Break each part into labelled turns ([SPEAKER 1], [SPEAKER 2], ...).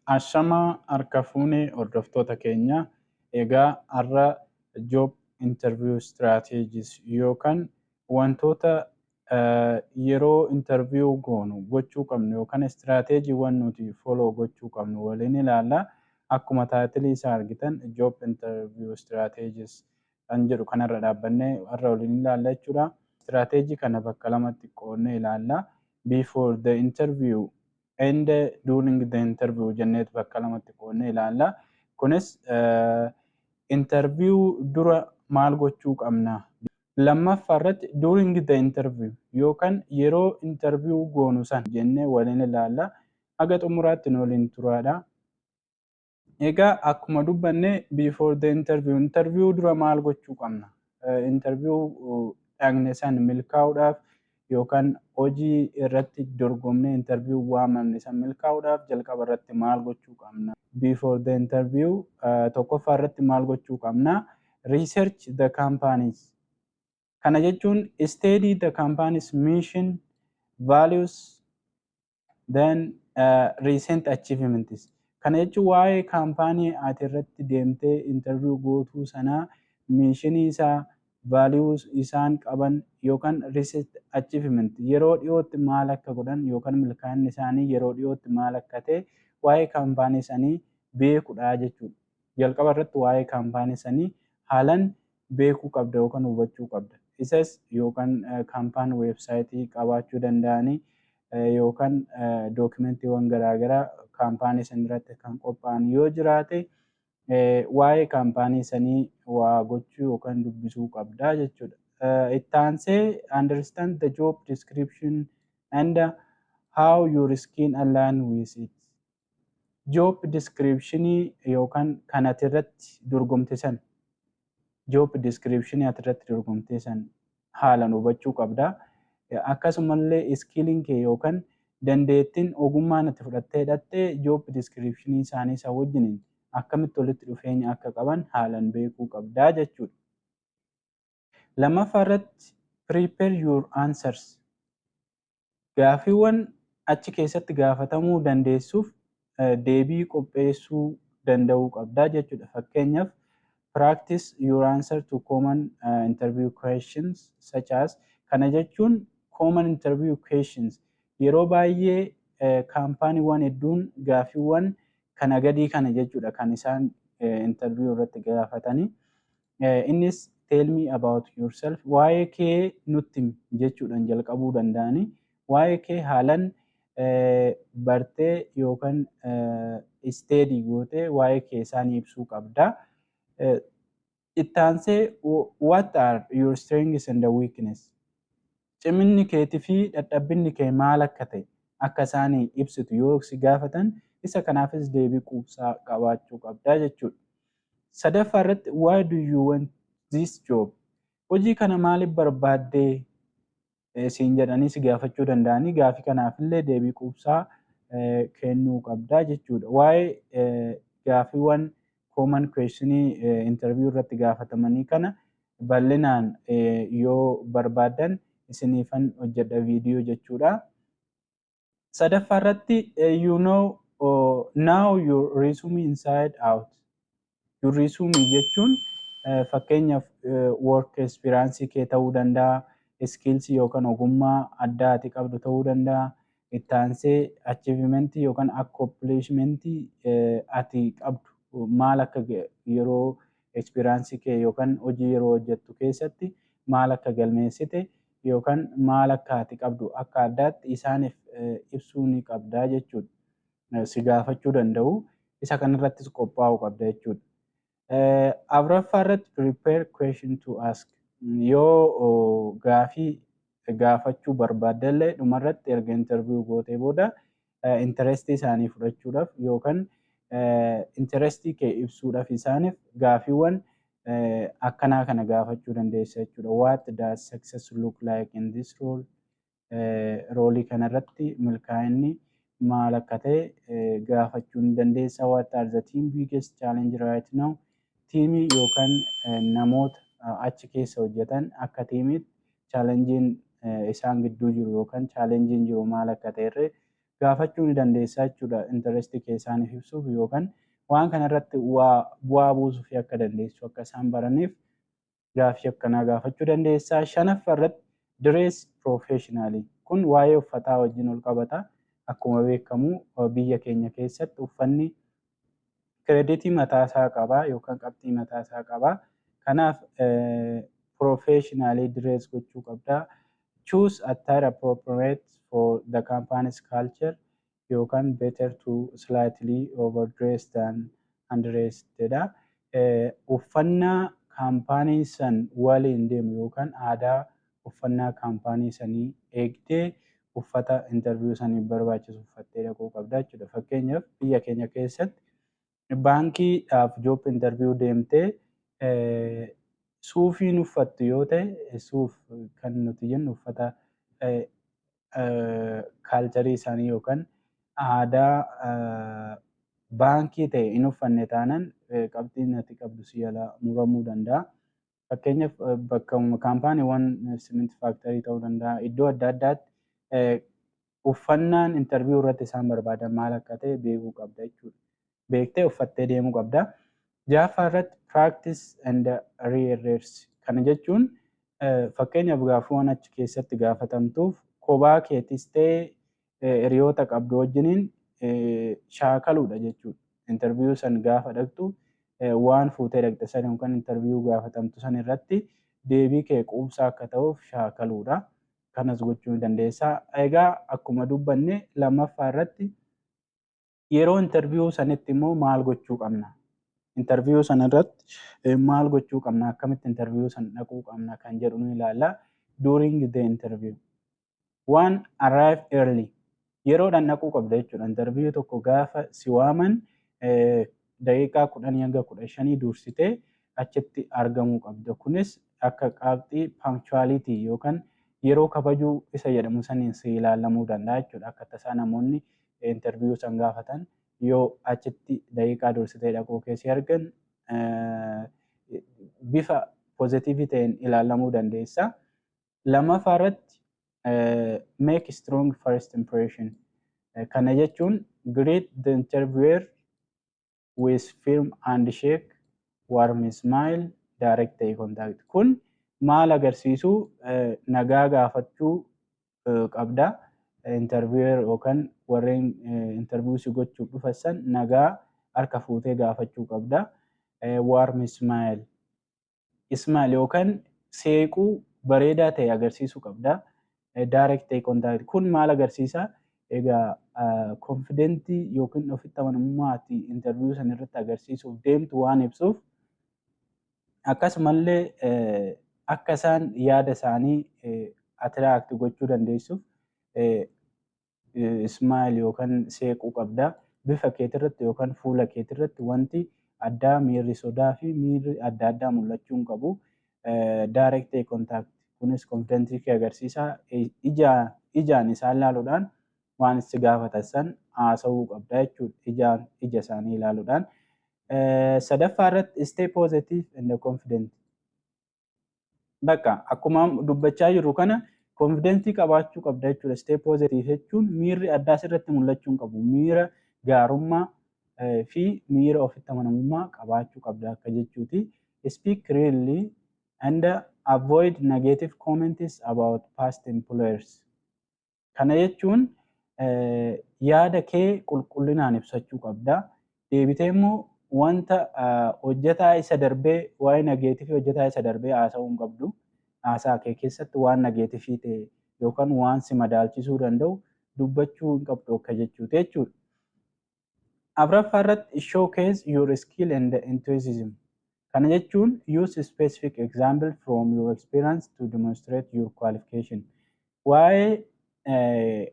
[SPEAKER 1] Ashamaa harka fuunee hordoftoota keenya. Egaa har'a job interview strategies yookaan wantoota yeroo interview goonu gochuu qabnu yookaan istirateejiiwwan nuti follow gochuu qabnu waliin ilaalla. Akkuma taayitilii isaa argitan job interview strategies kan jedhu kanarra dhaabbannee har'a waliin ilaalla jechuudha. Istirateejii kana bakka lamatti qoodnee ilaalla. Before the interview and during the interview jennee bakka lamatti qoodnee ilaalla. Kunis interview dura maal gochuu qabna? Lammaffaa irratti during the interview yookaan yeroo interview goonu san jennee waliin ilaalla. Haga xumuraatti nu waliin turaadha. Egaa akkuma dubbanne before the interview dura maal gochuu qabna? Interview dhaqne san milkaa'uudhaaf yookaan hojii irratti dorgomnee interview waamamne san milkaa'uudhaaf jalqaba irratti maal gochuu qabna? Before the interview tokkoffaa irratti maal gochuu qabna? Research the companies. Kana jechuun study the company's mission, values, then recent achievements. Kana jechuun waa'ee kaampaanii ati irratti deemtee interview gootuu sanaa mishinii isaa, values isaan qaban yookaan recent achievement yeroo dhiyootti maal akka godhan yookaan milkaa'inni isaanii yeroo dhiyootti maal akka ta'e waa'ee kaampaanii sanii beekuudha jechuudha. Jalqaba irratti waa'ee kaampaanii sanii haalan beekuu qabda yookaan hubachuu qabda. Isas yookaan kaampaanii weebsaayitii qabaachuu danda'anii yookaan dookumentiiwwan garaagaraa kaampaanii san irratti kan qophaa'an yoo jiraate waa'ee kaampaanii sanii waa gochuu yookaan dubbisuu qabda jechuudha. Itti aansee understand the job description and how your skill align with it. Job description yookaan kan ati irratti dorgomte san job description ati irratti dorgomte san haalan hubachuu qabda. Akkasumallee skilling kee yookaan dandeettiin ogummaan ati fudhattee hidhattee job description isaanii isa wajjiniin akkamitti walitti dhufeenya akka qaban haalan beekuu qabdaa jechuudha. Lammaffaa irratti prepare your answers. Gaaffiiwwan achi keessatti gaafatamuu dandeessuuf deebii qopheessuu danda'uu qabdaa jechuudha. Fakkeenyaaf practice your answer to common interview questions such as kana jechuun common interview questions yeroo baay'ee kaampaaniiwwan hedduun gaaffiiwwan kana gadii kana jechuudha kan isaan interview irratti gaafatanii. Innis tell me about yourself waa'ee kee nutti jechuudhaan jalqabuu danda'anii waa'ee kee haalan bartee yookaan study gootee waa'ee kee isaanii ibsuu qabda. Itti aansee what are your strengths and weakness? Ciminni keetii fi dadhabbinni kee maal akka ta'e akka isaanii ibsitu yoo si gaafatan isa kanaafis deebii quubsaa qabaachuu qabda jechuudha. Sadaffaa irratti why do you want this job? Hojii kana maaliif barbaaddee siin jedhanii si gaafachuu danda'anii gaaffii kanaafillee deebii quubsaa kennuu qabda jechuudha. Waa'ee gaaffiiwwan common questionii interview irratti gaafatamanii kana bal'inaan yoo barbaadan isiniifan hojjedha viidiyoo jechuudha. Sadaffaa irratti you know now your resume inside out. Your resume jechuun fakkeenyaaf work experience kee ta'uu danda'a, skills yookaan ogummaa addaa ati qabdu ta'uu danda'a. Itti aansee achievement yookaan accomplishment ati qabdu maal akka yeroo experience kee yookaan hojii yeroo hojjettu keessatti maal akka galmeessite yookaan maal akka ati qabdu akka addaatti isaaniif ibsuu ni qabda jechuudha. Si gaafachuu danda'u isa kanarrattis qophaa'uu qabda jechuudha. Afuraffaa irratti prepare question to ask. Yoo gaaffii gaafachuu barbaaddellee dhumarratti erga interview gootee booda interestii isaanii fudhachuudhaaf yookaan interestii kee ibsuudhaaf isaaniif gaaffiiwwan akkanaa kana gaafachuu dandeessa jechuudha. What does success look like in this role? Roolii kanarratti milkaa'inni maal akka ta'e gaafachuu ni dandeessa. What are the team biggest challenge right now? Tiimii yookaan namoota achi keessa hojjetan akka tiimiitti chaalenjiin isaan gidduu jiru yookaan chaalenjiin jiru maal akka ta'e gaafachuu ni dandeessaa jechuudha. Intarestii kee isaaniif ibsuuf yookaan waan kanarratti bu'aa buusuuf akka dandeessu akka isaan baraniif gaaffii akkanaa gaafachuu dandeessaa. Shanaffaa irratti dress professionally. Kun waa'ee uffataa wajjin ol qabata. Akkuma beekamu biyya keenya keessatti uffanni kireeditii mataasaa qaba yookaan qabxii mataasaa qaba. Kanaaf professionally dress gochuu qabda. Choose attire appropriate for the company's culture yookaan better to slightly overdress than underdressed jedha. Uffannaa kaampaanii san waliin deemu yookaan aadaa uffannaa kaampaanii sanii eegdee uffata interviyuu saniif barbaachisu uffattee dhaquu qabda jechuudha. Fakkeenyaaf biyya keenya keessatti baankiidhaaf job interviyuu deemtee suufiin uffattu yoo ta'e suuf kan nuti jennu uffata kaalcharii isaanii yookaan aadaa baankii ta'e hin uffanne taanaan qabxiin ati qabdu si jalaa muramuu danda'a. Fakkeenyaaf bakka kaampaaniiwwan siminti faaktarii ta'uu danda'a. Iddoo adda addaatti uffannaan interviyuu irratti isaan barbaadan maal akka ta'e beekuu qabda jechuudha. Beektee uffattee deemuu qabda. Jaaffaa irratti practice and rehearse. Kana jechuun fakkeenyaaf gaaffiiwwan achi keessatti gaafatamtuuf kophaa keetis ta'ee hiriyoota qabdu wajjiniin shaakaluudha jechuudha. Interviyuu san gaafa dhaqxu waan fuutee dhaqxe san yookaan interviyuu gaafatamtu san irratti deebii kee quubsaa akka ta'uuf shaakaluudha. Kanas gochuu ni dandeessaa. Egaa akkuma dubbanne lammaffaa irratti yeroo interviyuu sanitti immoo maal gochuu qabna? Interviyuu sana irratti maal gochuu qabna? Akkamitti interviyuu sana dhaquu qabna kan jedhu ni ilaalla. During the interview. One, arrive early. Yeroodhaan dhaquu qabda jechuudha. Interviyuu tokko gaafa si waaman daqiiqaa 10 hanga 15 dursitee achitti argamuu qabda. Kunis akka qabxii punctuality yookaan yeroo kabajuu isa jedhamu saniin si ilaalamuu danda'a jechuudha. Akka tasaa namoonni interviyuu san gaafatan yoo achitti daqiiqaa dursitee dhaquu keessi argan bifa pozitiivii ta'een ilaalamuu dandeessa. Lammaffaa irratti make strong first impression. Kana jechuun greet the interviewer with firm handshake, warm smile, direct eye contact. Kun maal agarsiisu nagaa gaafachuu qabda. Interviewer yookaan warreen interviyuu si gochuuf dhufan nagaa harka fuutee gaafachuu qabda. Warm smile. Smile yookaan seequu bareedaa ta'e agarsiisuu qabda. Direct eye contact. Kun maal agarsiisa? Egaa konfidentii yookiin ofitti amanamummaati interviyuu san irratti agarsiisuuf deemtu waan ibsuuf akkasumallee akka isaan yaada isaanii atiraakti gochuu dandeessuuf ismaayil yookaan seequu qabda. Bifa keetirratti yookaan fuula keetirratti wanti addaa miirri sodaa fi miirri adda addaa mul'achuu hin qabu. Direct eye contact kunis konfidentii kee agarsiisa. Ijaan isaan ilaaluudhaan waan itti gaafatan san haasa'uu qabda jechuudha. Ija isaanii ilaaluudhaan. Sadaffaa irratti stay positive and confident. Bakka akkuma dubbachaa jirru kana konfidentii qabaachuu qabda jechuudha. Stay positive jechuun miirri addaa asirratti mul'achuu hin qabu. Miira gaarummaa fi miira ofitti amanamummaa qabaachuu qabda akka jechuuti. Speak clearly and avoid negative comments about past employers. Kana jechuun yaada kee qulqullinaan ibsachuu qabda. Deebitee immoo wanta hojjetaa isa darbee waa'ee nageetifii hojjetaa isa darbee haasa'uu hin qabdu. Haasaa kee keessatti waan nageetifii ta'e yookaan waan si madaalchisuu danda'u dubbachuu hin qabdu akka jechuuti jechuudha. Afuraffaa irratti showcase your skill and enthusiasm. Kana jechuun use specific example from your experience to demonstrate your qualification. Waa'ee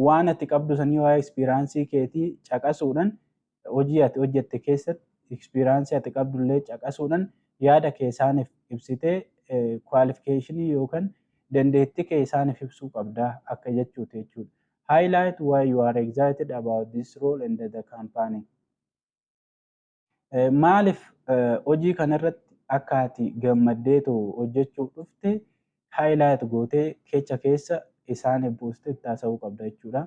[SPEAKER 1] waan ati qabdu sanii waa'ee ekspiraansii keetii caqasuudhaan hojii ati hojjette keessatti ekspiraansii ati qabdullee caqasuudhaan yaada kee isaaniif ibsitee qualificationii yookaan dandeettii kee isaaniif ibsuu qabda akka jechuuti jechuudha. Highlight why you are excited about this role in the company. Maaliif hojii kanarratti akka ati gammaddeetoo hojjechuuf dhufte highlight gootee keessa isaaniif buustee itti haasa'uu qabda jechuudha.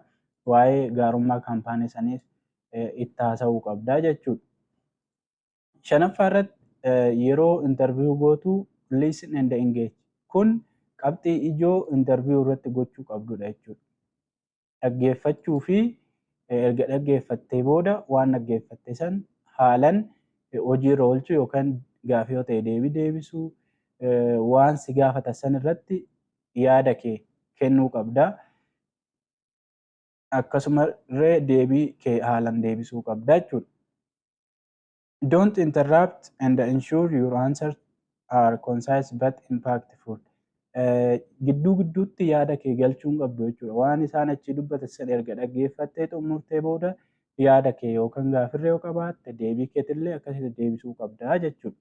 [SPEAKER 1] waa'ee gaarummaa kaampaanii saniif itti haasa'uu qabdaa jechuudha. Shanaffaa irratti yeroo interview gootu listen and engage. Kun qabxii ijoo interview irratti gochuu qabdudha jechuudha. Dhaggeeffachuu fi erga dhaggeeffattee booda waan dhaggeeffatte san haalan hojiirra oolchuu yookaan gaaffii yoo ta'e deebii deebisuu, waan si gaafatan san irratti yaada kee kennuu qabdaa. Akkasumallee deebii kee haalan deebisuu qabdaa jechuudha. Don't interrupt and ensure your answers are concise but impactful. Gidduu gidduutti yaada kee galchuun qabdu jechuudha. Waan isaan achi dubbatan sana erga dhaggeeffattee xumurtee booda yaada kee yookaan gaaffii yoo qabaatte deebii keetillee akkasitti deebisuu qabdaa jechuudha.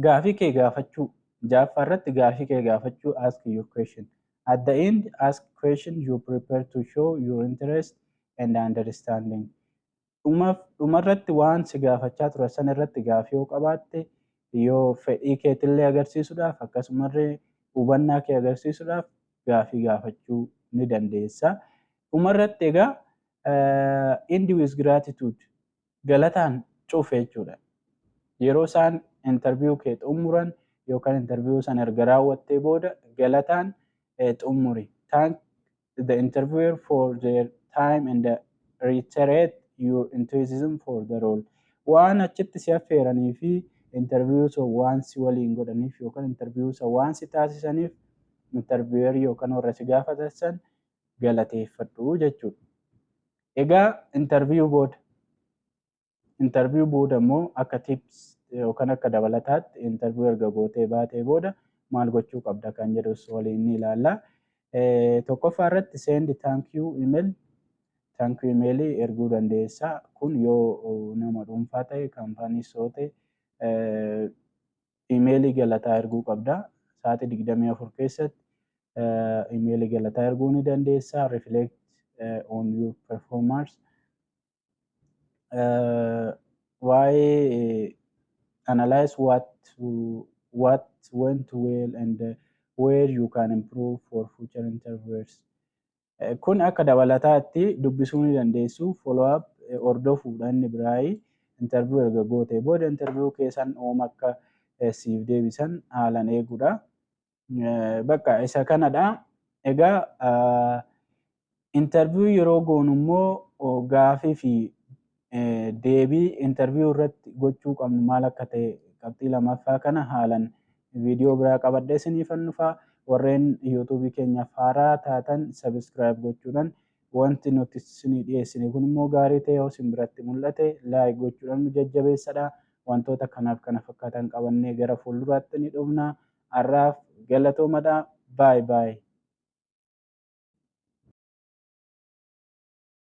[SPEAKER 1] Gaaffii kee gaafachuu. Ja'affaa irratti gaaffii kee gaafachuu ask your question. At the end, ask questions you prepare to show your interest and understanding. Dhumarratti waan si gaafachaa ture san irratti gaaffii yoo qabaatte yoo fedhii keetillee agarsiisuudhaaf akkasumallee hubannaa kee agarsiisuudhaaf gaaffii gaafachuu ni dandeessa. Dhumarratti egaa end with gratitude galataan cufe jechuudha. Yeroo isaan interview kee xumuran yookaan interview sana erga raawwattee booda galataan xumuri. Thank the interviewer for their time and reiterate your enthusiasm for the role. Waan achitti si affeeranii fi interview sun waan si waliin godhaniif yookaan interview sun waan si taasisaniif interviewer yookaan warra si gaafatan san galateeffadhu jechuudha. Egaa interview booda immoo akka tips yookaan akka dabalataatti interview erga gootee baatee booda maal gochuu qabda kan jedhus waliin ni ilaalla. Tokkoffaa irratti send thank you email. Thank you email erguu dandeessa. Kun yoo nama dhuunfaa ta'e kaampaaniis yoo ta'e emailii galataa erguu qabda. Sa'aatii 24 keessatti emailii galataa erguu ni dandeessa. Reflect on your performance. Waa'ee analyze what went well and where you can improve for future interviews. Kun akka dabalataatti dubbisuu ni dandeessu. Follow up hordofuudhaan biraayi interview erga gootee booda interview keessan oom akka siif deebisan haalan eeguudha. Bakka isa kanadha. Egaa interview yeroo goonu immoo gaaffii fi deebii interview irratti gochuu qabnu maal akka ta'e qabxii lamaffaa kana haalan viidiyoo biraa qabadhee isiniifan dhufa. Warreen yuutuubii keenyaaf haaraa taatan sabiskiraayib gochuudhaan wanti nuti isinii dhiyeessine kun immoo gaarii ta'e yoo isin biratti mul'ate laayik gochuudhaan nu jajjabeessadha. Wantoota kanaaf kana fakkaatan qabannee gara fuulduraatti ni dhufna. Har'aaf galatoomaa. Baay baay.